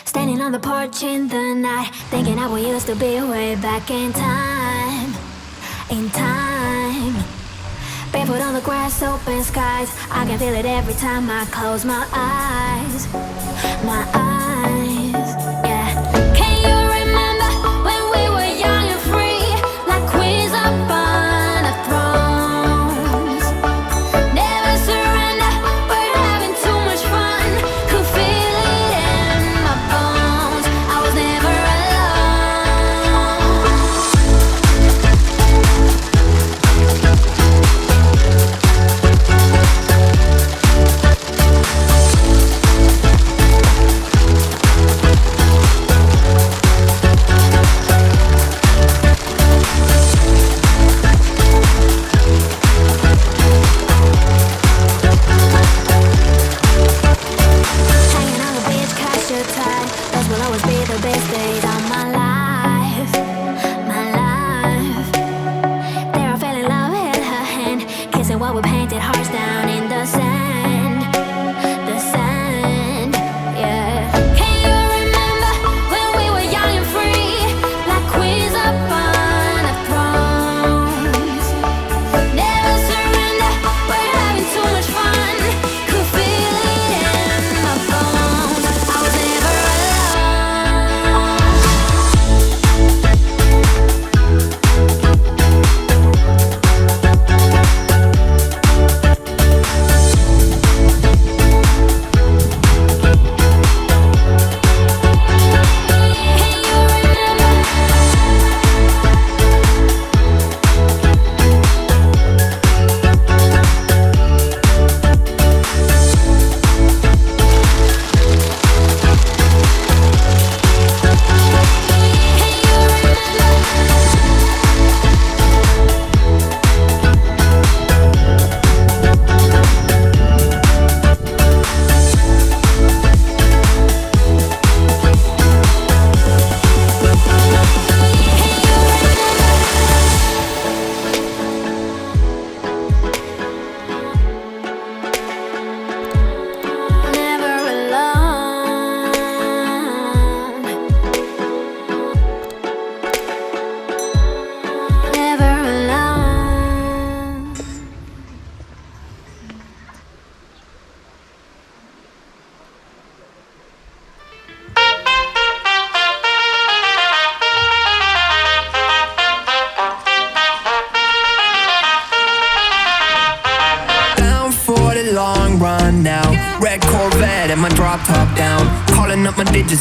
Standing on the porch in the night, thinking how we used to be way back in time. In time. Barefoot on the grass, open skies. I can feel it every time I close my eyes. My eyes, yeah. Can you remember when we were young and free, like queens upon a thrones? Never surrender, we're having too much fun. Could feel it in my bones. I was never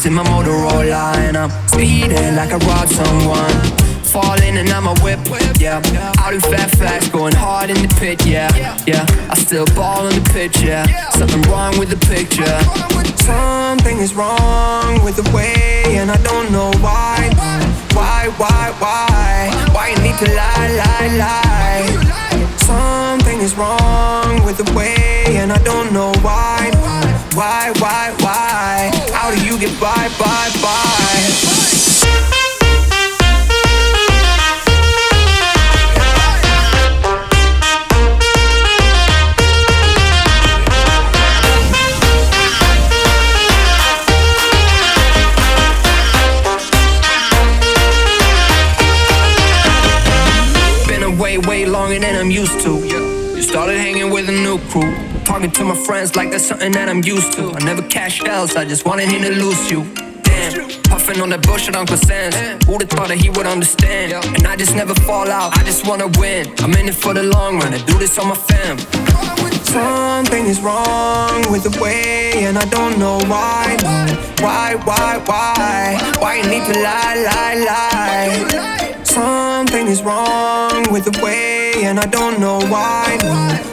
in my Motorola and I'm speeding like I robbed someone. Falling and I'm a whip, yeah. Out in fast, going hard in the pit, yeah. I still ball on the pitch, yeah. Something wrong with the picture. Something is wrong with the way, and I don't know why. Why you need to lie? Something is wrong with the way, and I don't know why. Why? How do you get by? way longer than I'm used to. You started hanging with a new crew, talking to my friends like that's something that I'm used to. I never cashed else, I just wanted him to lose you. Damn, puffing on that bullshit Uncle Sam's. Who'da thought that he would understand? And I just never fall out, I just wanna win. I'm in it for the long run, I do this on my fam. Something is wrong with the way, and I don't know why. Why you need to lie? Something is wrong with the way, and I don't know why.